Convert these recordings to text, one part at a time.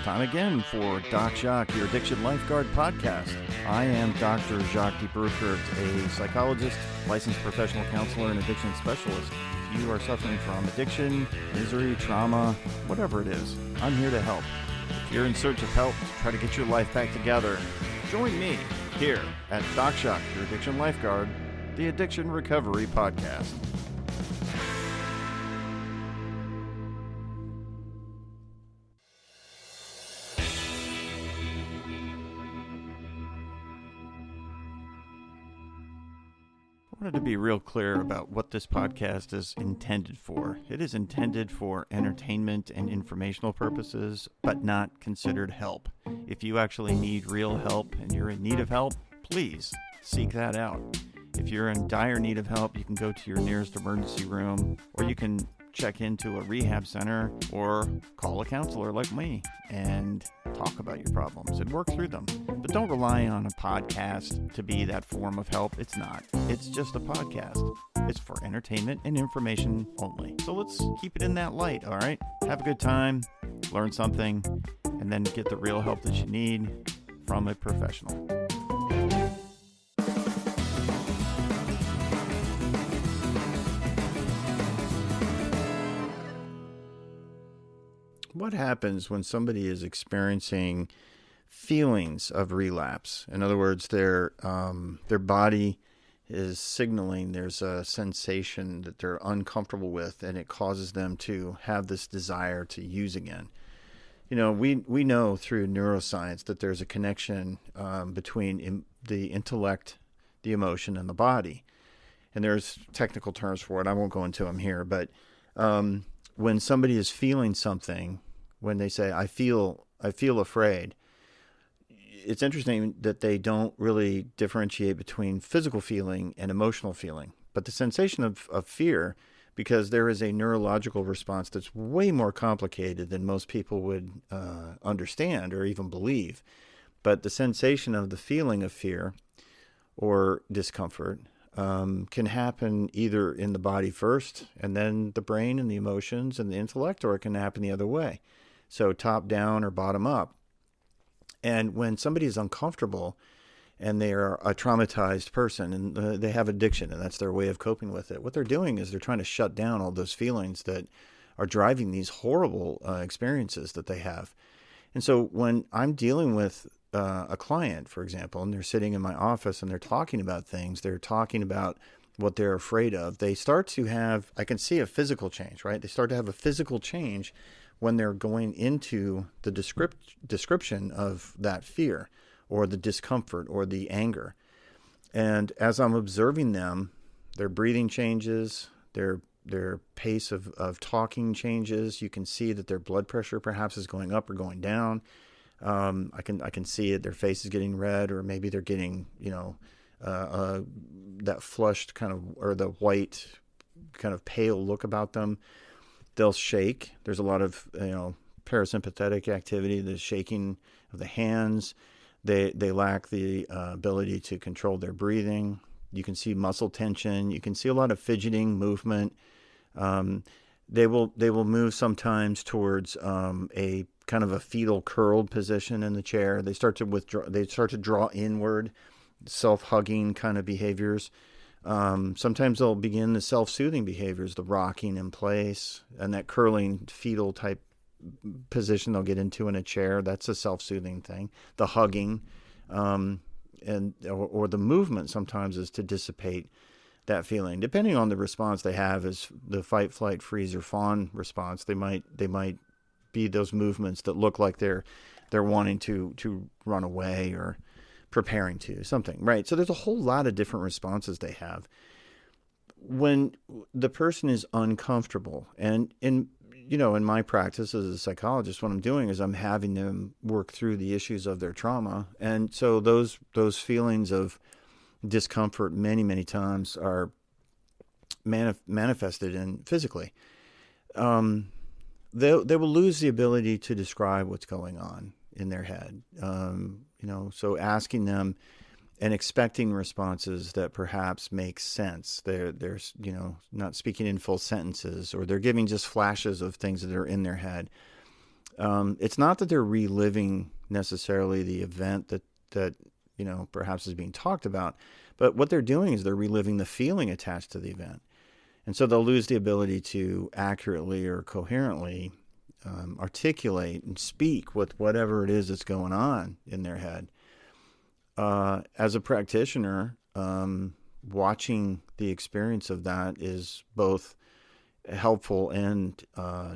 Time again for Doc Jacques, your Addiction Lifeguard podcast. I am Dr. Jacques de Bruckert, a psychologist, licensed professional counselor, and addiction specialist. If you are suffering from addiction, misery, trauma, whatever it is, I'm here to help. If you're in search of help to try to get your life back together, join me here at Doc Jacques, your Addiction Lifeguard, the Addiction Recovery Podcast. I wanted to be real clear about what this podcast is intended for. It is intended for entertainment and informational purposes, but not considered help. If you actually need real help and you're in need of help, please seek that out. If you're in dire need of help, you can go to your nearest emergency room, or you can check into a rehab center or call a counselor like me and talk about your problems and work through them. But don't rely on a podcast to be that form of help. It's not. It's just a podcast. It's for entertainment and information only. So let's keep it in that light, all right? Have a good time, learn something, and then get the real help that you need from a professional. What happens when somebody is experiencing feelings of relapse? In other words, their body is signaling there's a sensation that they're uncomfortable with, and it causes them to have this desire to use again. You know, we know through neuroscience that there's a connection between the intellect, the emotion, and the body. And there's technical terms for it. I won't go into them here, but when somebody is feeling something, when they say, I feel afraid, it's interesting that they don't really differentiate between physical feeling and emotional feeling. But the sensation of fear, because there is a neurological response that's way more complicated than most people would understand or even believe. But the sensation of the feeling of fear or discomfort can happen either in the body first, and then the brain and the emotions and the intellect, or it can happen the other way. So top down or bottom up. And when somebody is uncomfortable and they are a traumatized person and they have addiction and that's their way of coping with it, what they're doing is they're trying to shut down all those feelings that are driving these horrible experiences that they have. And so when I'm dealing with a client, for example, and they're sitting in my office and they're talking about things, they're talking about what they're afraid of, they start to have, I can see a physical change, right? They start to have a physical change when they're going into the description of that fear or the discomfort or the anger. And as I'm observing them, their breathing changes, their pace of talking changes. You can see that their blood pressure perhaps is going up or going down. I can see it. Their face is getting red, or maybe they're getting, that flushed kind of, or the white kind of pale look about them. They'll shake. There's a lot of, parasympathetic activity, the shaking of the hands. They lack the ability to control their breathing. You can see muscle tension. You can see a lot of fidgeting movement. They will move sometimes towards a kind of a fetal curled position in the chair. They start to withdraw. They start to draw inward, self-hugging kind of behaviors. Sometimes they'll begin the self-soothing behaviors, the rocking in place, and that curling fetal type position they'll get into in a chair. That's a self-soothing thing. The hugging, or the movement sometimes is to dissipate that feeling. Depending on the response they have, is the fight, flight, freeze, or fawn response. They might be those movements that look like they're wanting to run away or preparing to something, right? So there's a whole lot of different responses they have. When the person is uncomfortable, and in my practice as a psychologist, what I'm doing is I'm having them work through the issues of their trauma. And so those feelings of discomfort many, many times are manifested in physically. They will lose the ability to describe what's going on in their head. So asking them and expecting responses that perhaps make sense. They're not speaking in full sentences, or they're giving just flashes of things that are in their head. It's not that they're reliving necessarily the event that perhaps is being talked about, but what they're doing is they're reliving the feeling attached to the event. And so they'll lose the ability to accurately or coherently articulate and speak with whatever it is that's going on in their head. As a practitioner, watching the experience of that is both helpful and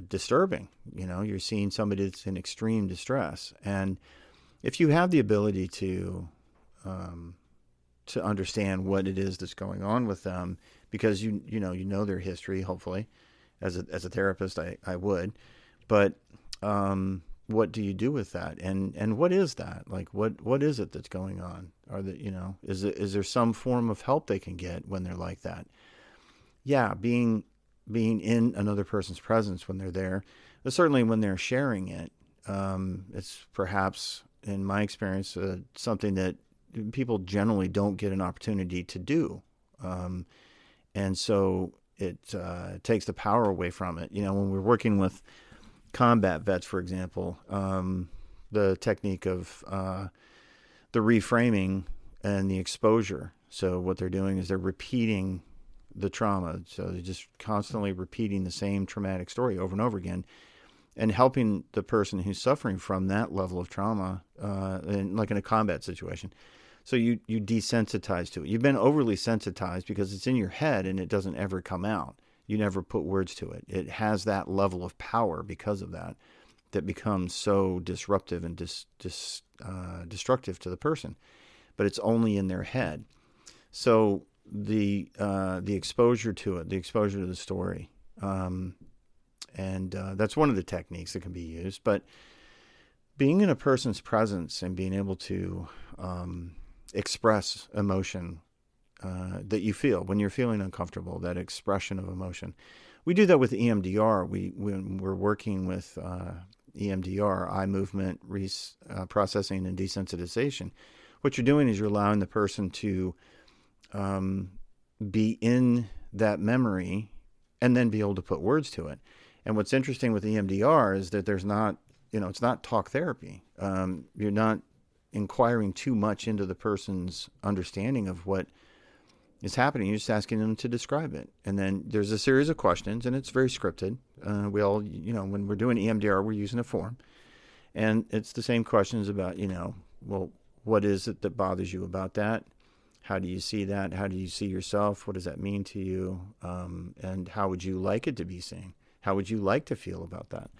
disturbing. You're seeing somebody that's in extreme distress, and if you have the ability to understand what it is that's going on with them, because you know their history, hopefully, as a therapist, I would, but what do you do with that, and what is that, like what is it that's going on? Is there some form of help they can get when they're like that? Yeah, being in another person's presence when they're there, but certainly when they're sharing it, it's perhaps, in my experience, something that people generally don't get an opportunity to do. And so it takes the power away from it. When we're working with combat vets, for example, the technique of the reframing and the exposure. So what they're doing is they're repeating the trauma. So they're just constantly repeating the same traumatic story over and over again, and helping the person who's suffering from that level of trauma, like in a combat situation. So you desensitize to it. You've been overly sensitized because it's in your head and it doesn't ever come out. You never put words to it. It has that level of power because of that becomes so disruptive and destructive to the person. But it's only in their head. So the exposure to it, the exposure to the story, and that's one of the techniques that can be used. But being in a person's presence and being able to express emotion that you feel when you're feeling uncomfortable, that expression of emotion. We do that with EMDR. When we're working with EMDR, eye movement processing and desensitization, what you're doing is you're allowing the person to be in that memory and then be able to put words to it. And what's interesting with EMDR is that there's not, it's not talk therapy. You're not inquiring too much into the person's understanding of what is happening. You're just asking them to describe it. And then there's a series of questions, and it's very scripted. We all, when we're doing EMDR, we're using a form. And it's the same questions about, well, what is it that bothers you about that? How do you see that? How do you see yourself? What does that mean to you? And how would you like it to be seen? How would you like to feel about that?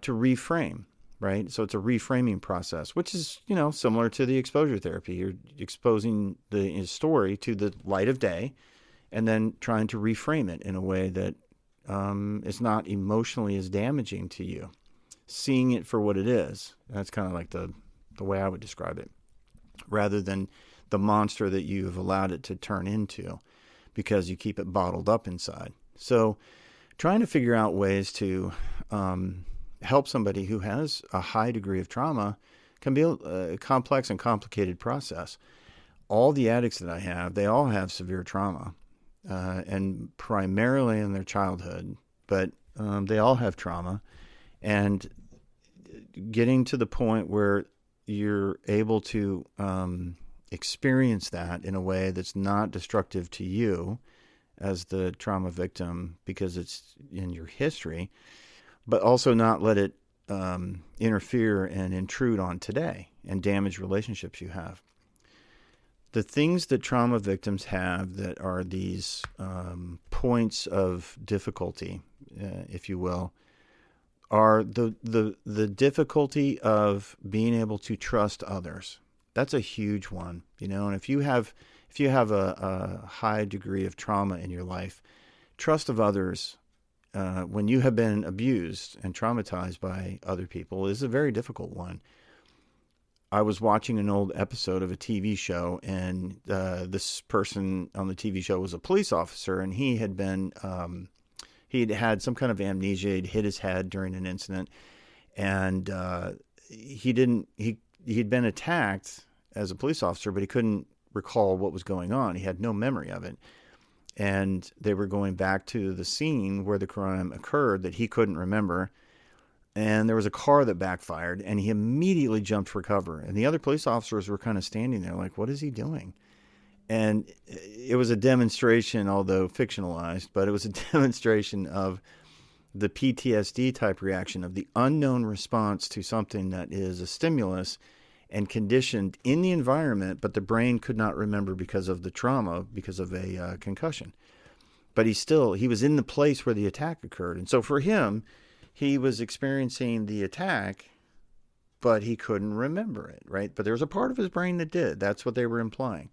To reframe, right? So it's a reframing process, which is, similar to the exposure therapy. You're exposing the story to the light of day and then trying to reframe it in a way that is not emotionally as damaging to you. Seeing it for what it is. That's kind of like the way I would describe it, rather than the monster that you've allowed it to turn into because you keep it bottled up inside. So trying to figure out ways to help somebody who has a high degree of trauma can be a complex and complicated process. All the addicts that I have, they all have severe trauma, and primarily in their childhood, but they all have trauma. And getting to the point where you're able to experience that in a way that's not destructive to you as the trauma victim because it's in your history, but also not let it interfere and intrude on today and damage relationships you have. The things that trauma victims have that are these points of difficulty, if you will, are the difficulty of being able to trust others. That's a huge one, and if you have a high degree of trauma in your life, trust of others when you have been abused and traumatized by other people is a very difficult one. I was watching an old episode of a TV show, and this person on the TV show was a police officer, and he had been he'd had some kind of amnesia. He'd hit his head during an incident, and he'd been attacked as a police officer, but he couldn't recall what was going on. He had no memory of it. And they were going back to the scene where the crime occurred that he couldn't remember. and there was a car that backfired, and he immediately jumped for cover. And the other police officers were kind of standing there like, what is he doing? And it was a demonstration, although fictionalized, but it was a demonstration of the PTSD type reaction, of the unknown response to something that is a stimulus and conditioned in the environment, but the brain could not remember because of the trauma, because of a concussion. But he was in the place where the attack occurred. And so for him, he was experiencing the attack, but he couldn't remember it, right? But there was a part of his brain that did. That's what they were implying.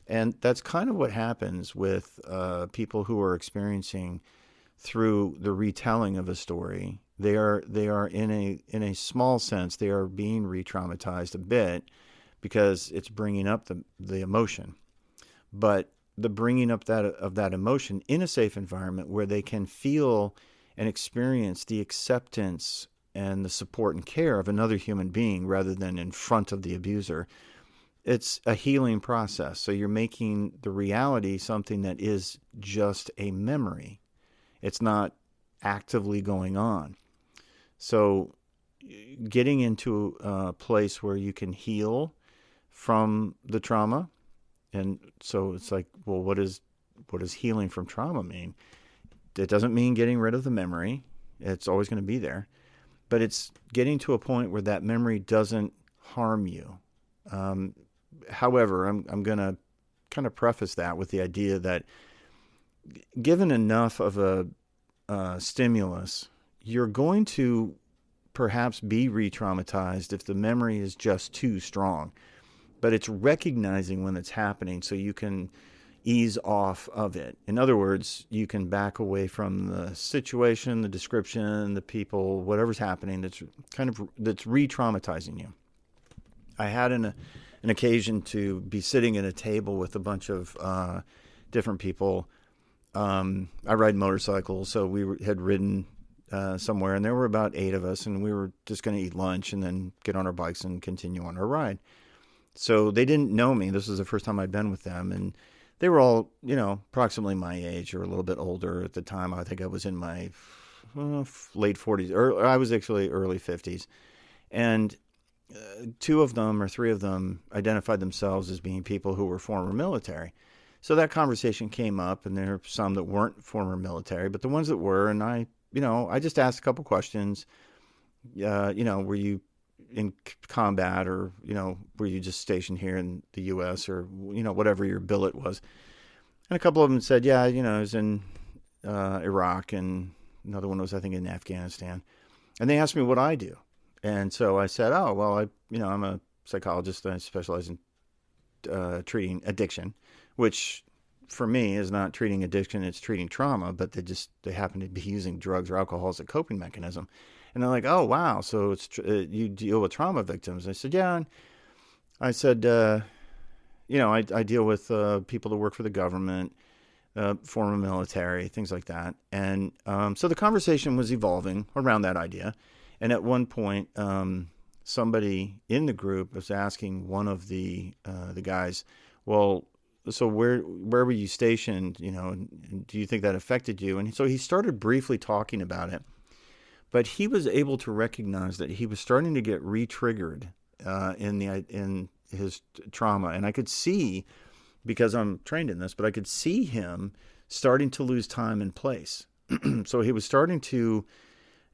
And that's kind of what happens with people who are experiencing through the retelling of a story. They are in a small sense, they are being re-traumatized a bit because it's bringing up the emotion. But the bringing up of that emotion in a safe environment where they can feel and experience the acceptance and the support and care of another human being rather than in front of the abuser. It's a healing process. So you're making the reality something that is just a memory. It's not actively going on. So getting into a place where you can heal from the trauma. And so it's like, well, what does healing from trauma mean? It doesn't mean getting rid of the memory. It's always going to be there. But it's getting to a point where that memory doesn't harm you. However, I'm going to kind of preface that with the idea that given enough of a stimulus, you're going to perhaps be re-traumatized if the memory is just too strong. But it's recognizing when it's happening so you can ease off of it. In other words, you can back away from the situation, the description, the people, whatever's happening that's re-traumatizing you. I had an occasion to be sitting at a table with a bunch of different people. I ride motorcycles, so we had ridden somewhere, and there were about 8 of us, and we were just going to eat lunch and then get on our bikes and continue on our ride. So they didn't know me. This was the first time I'd been with them, and they were all, approximately my age or a little bit older at the time. I think I was in my late 40s, or I was actually early 50s. And 2 of them or 3 of them identified themselves as being people who were former military. So that conversation came up, and there are some that weren't former military, but the ones that were, and I just asked a couple questions. Were you in combat, or, were you just stationed here in the U.S., or, whatever your billet was? And a couple of them said, yeah, I was in Iraq, and another one was, I think, in Afghanistan. And they asked me what I do. And so I said, oh, well, I'm a psychologist, and I specialize in treating addiction, which for me is not treating addiction, it's treating trauma, but they happen to be using drugs or alcohol as a coping mechanism. And they're like, oh, wow, so it's you deal with trauma victims. I said, yeah. And I said, I deal with people that work for the government, former military, things like that. And so the conversation was evolving around that idea. And at one point, somebody in the group was asking one of the guys, well, so where were you stationed? And do you think that affected you? And so he started briefly talking about it. But he was able to recognize that he was starting to get re-triggered in his trauma. And I could see, because I'm trained in this, but I could see him starting to lose time and place. So he was starting to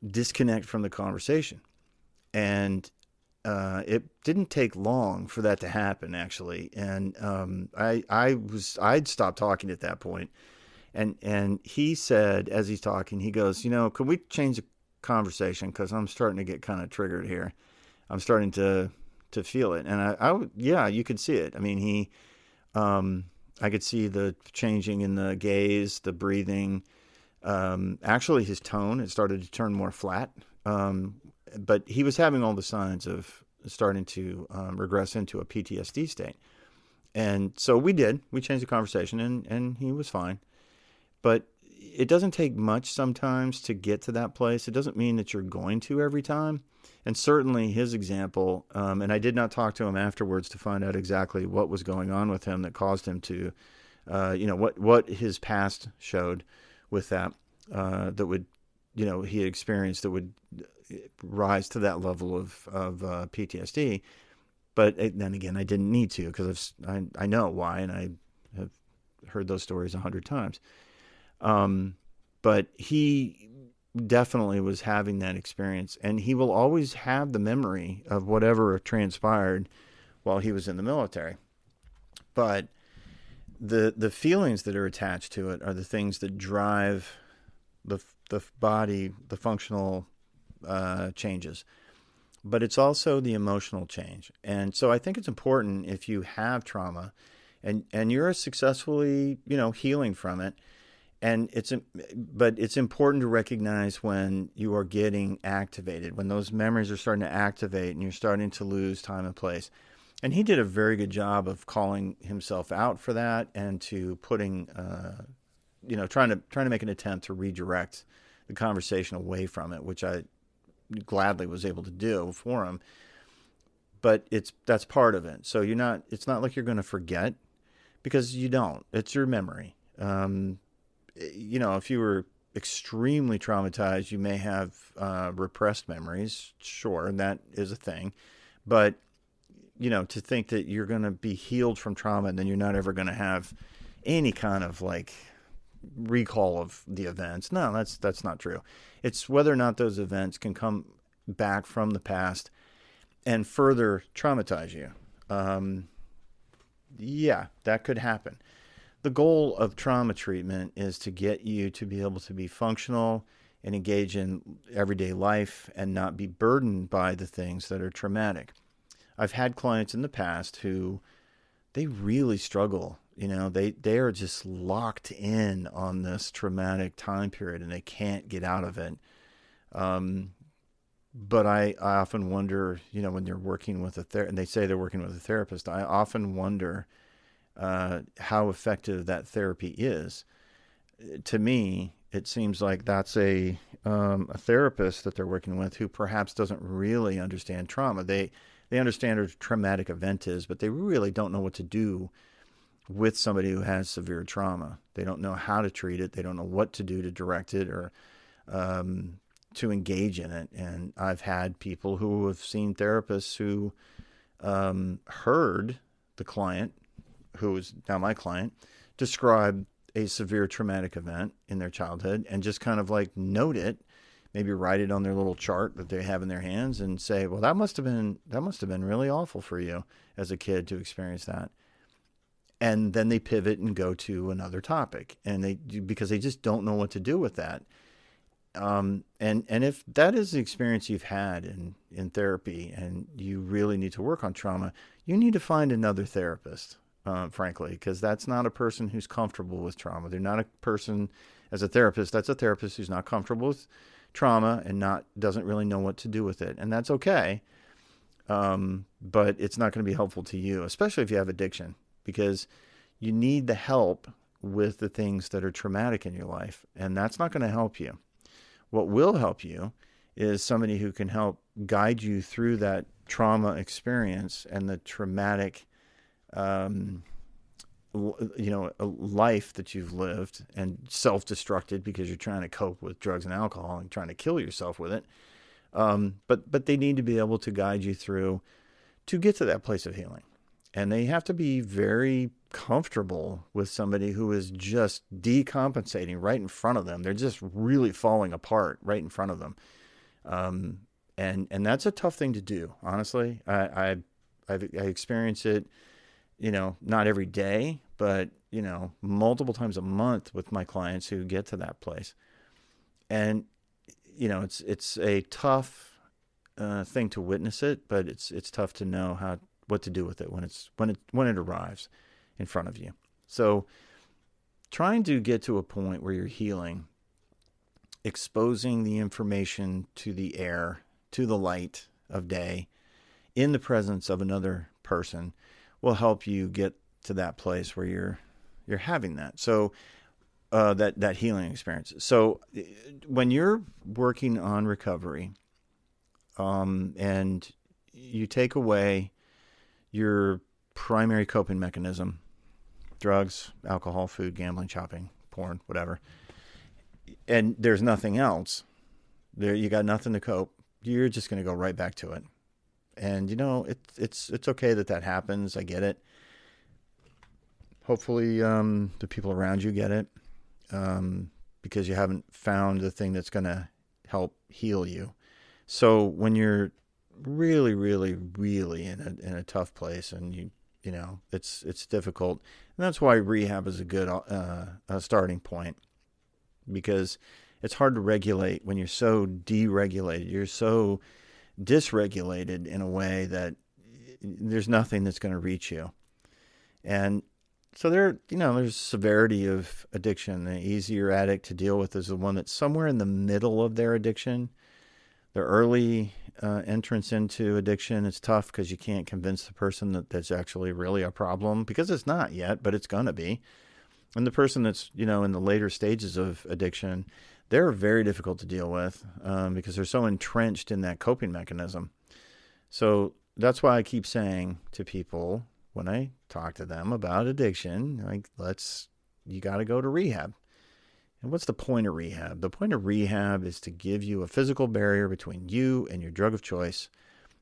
disconnect from the conversation. And it didn't take long for that to happen, actually. And I'd stopped talking at that point. And he said, as he's talking, he goes, could we change the conversation, because I'm starting to get kind of triggered here. I'm starting to feel it. And you could see it. I mean, I could see the changing in the gaze, the breathing, actually his tone, it started to turn more flat. But he was having all the signs of starting to regress into a PTSD state. And so we changed the conversation, and he was fine. But it doesn't take much sometimes to get to that place. It doesn't mean that you're going to every time. And certainly his example, and I did not talk to him afterwards to find out exactly what was going on with him that caused him to, what his past showed with that, that would, he had experienced that would rise to that level of PTSD. But then again, I didn't need to, because I know why, and I have heard those stories 100 times. But he definitely was having that experience, and he will always have the memory of whatever transpired while he was in the military. But the feelings that are attached to it are the things that drive the body, the functional changes. But it's also the emotional change. And so I think it's important, if you have trauma and you're successfully, healing from it, but it's important to recognize when you are getting activated, when those memories are starting to activate and you're starting to lose time and place. And he did a very good job of calling himself out for that, and to putting, trying to make an attempt to redirect the conversation away from it, which I gladly was able to do for him. But that's part of it. So it's not like you're going to forget, because you don't. It's your memory. If you were extremely traumatized, you may have repressed memories. Sure, and that is a thing. But, to think that you're going to be healed from trauma and then you're not ever going to have any kind of recall of the events. No, that's not true. It's whether or not those events can come back from the past and further traumatize you. Yeah, that could happen. The goal of trauma treatment is to get you to be able to be functional and engage in everyday life and not be burdened by the things that are traumatic. I've had clients in the past who, they really struggle. They are just locked in on this traumatic time period and they can't get out of it. But I often wonder, when they're working with and they say they're working with a therapist, I often wonder how effective that therapy is. To me, it seems like that's a therapist that they're working with who perhaps doesn't really understand trauma. They understand what a traumatic event is, but they really don't know what to do with somebody who has severe trauma. They don't know how to treat it. They don't know what to do to direct it or to engage in it. And I've had people who have seen therapists who heard the client, who is now my client, describe a severe traumatic event in their childhood and just kind of note it, maybe write it on their little chart that they have in their hands and say, well, that must have been really awful for you as a kid to experience that. And then they pivot and go to another topic, because they just don't know what to do with that. And if that is the experience you've had in therapy and you really need to work on trauma, you need to find another therapist, frankly, because that's not a person who's comfortable with trauma. They're not a person, as a therapist, that's a therapist who's not comfortable with trauma and doesn't really know what to do with it. And that's okay. But it's not going to be helpful to you, especially if you have addiction, because you need the help with the things that are traumatic in your life. And that's not going to help you. What will help you is somebody who can help guide you through that trauma experience and the traumatic, life that you've lived and self-destructed because you're trying to cope with drugs and alcohol and trying to kill yourself with it. But they need to be able to guide you through to get to that place of healing. And they have to be very comfortable with somebody who is just decompensating right in front of them. They're just really falling apart right in front of them. And that's a tough thing to do, honestly. I experience it, not every day, but, multiple times a month with my clients who get to that place. And, it's a tough thing to witness it, but it's tough to know what to do with it when it arrives in front of you. So trying to get to a point where you're healing, exposing the information to the air, to the light of day, in the presence of another person, will help you get to that place where you're having that. So that healing experience. So when you're working on recovery, and you take away your primary coping mechanism, drugs, alcohol, food, gambling, shopping, porn, whatever, and there's nothing else, you got nothing to cope, you're just going to go right back to it. And, it's okay that happens. I get it. Hopefully, the people around you get it, because you haven't found the thing that's going to help heal you. So when you're really, really, really in a tough place, and it's difficult, and that's why rehab is a good starting point, because it's hard to regulate when you're so deregulated. You're so dysregulated in a way that there's nothing that's going to reach you. And so there's severity of addiction. The easier addict to deal with is the one that's somewhere in the middle of their addiction. The early entrance into addiction is tough because you can't convince the person that that's actually really a problem, because it's not yet, but it's going to be. And the person that's, in the later stages of addiction, they're very difficult to deal with, because they're so entrenched in that coping mechanism. So that's why I keep saying to people when I talk to them about addiction, like, you got to go to rehab. And what's the point of rehab? The point of rehab is to give you a physical barrier between you and your drug of choice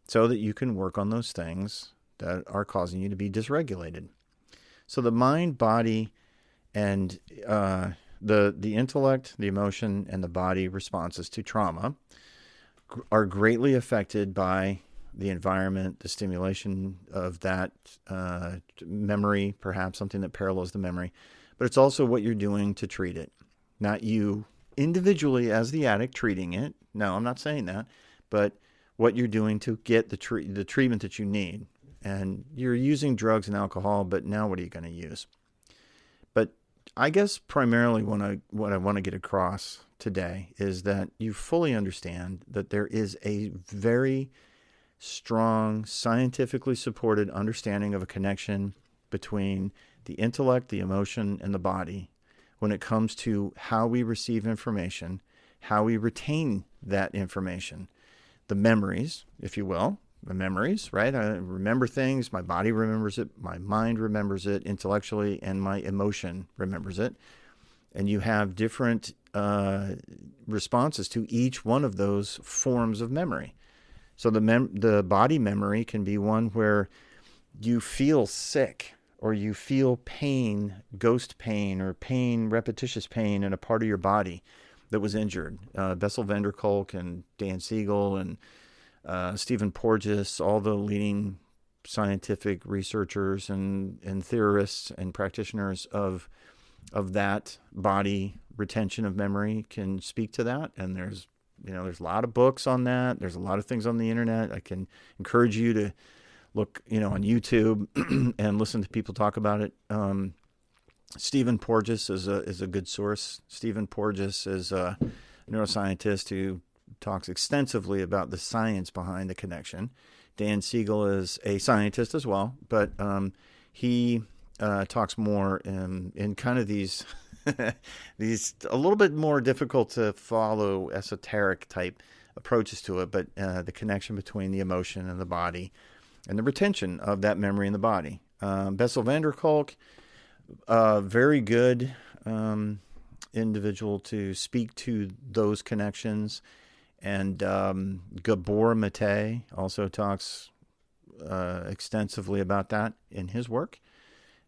so that you can work on those things that are causing you to be dysregulated. So the mind, body, and the intellect, the emotion, and the body responses to trauma are greatly affected by the environment, the stimulation of that memory, perhaps something that parallels the memory, but it's also what you're doing to treat it. Not you individually as the addict treating it. No, I'm not saying that, but what you're doing to get the treatment that you need. And you're using drugs and alcohol, but now what are you going to use? But I guess primarily what I want to get across today is that you fully understand that there is a very strong, scientifically supported understanding of a connection between the intellect, the emotion, and the body when it comes to how we receive information, how we retain that information, the memories, if you will, the memories, right? I remember things, my body remembers it, my mind remembers it intellectually, and my emotion remembers it. And you have different responses to each one of those forms of memory. So the body memory can be one where you feel sick, or you feel pain, ghost pain, or pain, repetitious pain in a part of your body that was injured. Bessel van der Kolk and Dan Siegel and Stephen Porges, all the leading scientific researchers and theorists and practitioners of that body retention of memory can speak to that. And there's a lot of books on that. There's a lot of things on the internet. I can encourage you to look, on YouTube and listen to people talk about it. Stephen Porges is a good source. Stephen Porges is a neuroscientist who talks extensively about the science behind the connection. Dan Siegel is a scientist as well, but he talks more in kind of these these a little bit more difficult to follow esoteric type approaches to it, but the connection between the emotion and the body and the retention of that memory in the body. Bessel van der Kolk, very good individual to speak to those connections. And Gabor Mate also talks extensively about that in his work.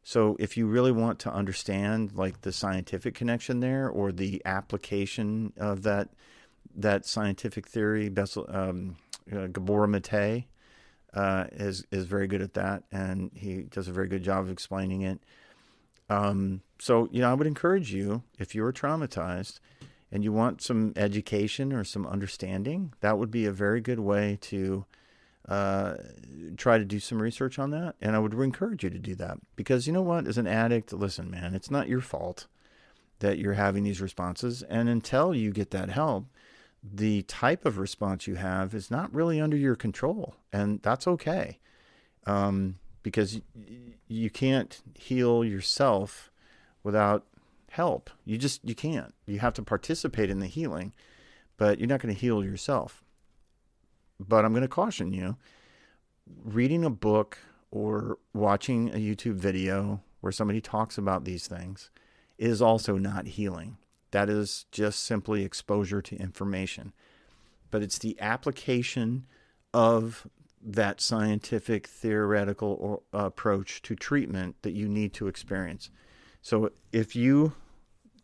So if you really want to understand like the scientific connection there, or the application of that scientific theory, Gabor Mate is very good at that, and he does a very good job of explaining it. So I would encourage you, if you're traumatized and you want some education or some understanding, that would be a very good way to try to do some research on that. And I would encourage you to do that, because you know what? As an addict, listen, man, it's not your fault that you're having these responses. And until you get that help, the type of response you have is not really under your control. And that's okay. Because you can't heal yourself without help. You can't. You have to participate in the healing, but you're not going to heal yourself. But I'm going to caution you, reading a book or watching a YouTube video where somebody talks about these things is also not healing. That is just simply exposure to information. but it's the application of that scientific theoretical approach to treatment that you need to experience. So if you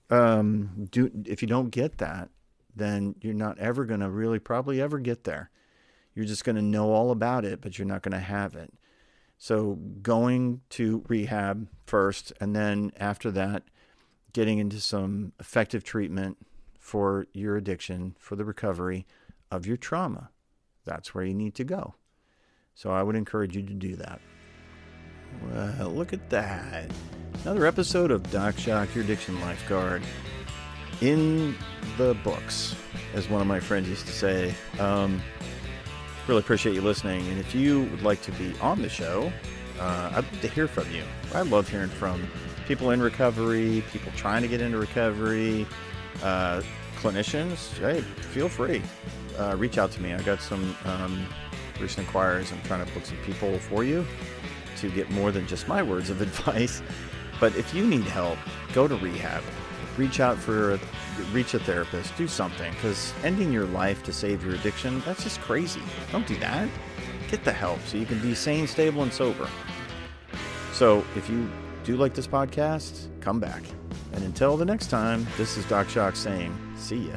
don't get that, then you're not ever going to really probably ever get there. You're just going to know all about it, but you're not going to have it. So going to rehab first, and then after that, getting into some effective treatment for your addiction, for the recovery of your trauma. That's where you need to go. So I would encourage you to do that. Well, look at that. Another episode of Doc Shock, Your Addiction Lifeguard. In the books, as one of my friends used to say. Really appreciate you listening. And if you would like to be on the show, I'd love to hear from you. I love hearing from people in recovery, people trying to get into recovery, clinicians. Hey, feel free. Reach out to me. I got some recent inquiries. I'm trying to book some people for you to get more than just my words of advice. But if you need help, go to rehab. Reach a therapist. Do something, because ending your life to save your addiction, that's just crazy. Don't do that. Get the help so you can be sane, stable, and sober. So if you do like this podcast, come back. And until the next time, this is Doc Shock saying, see ya.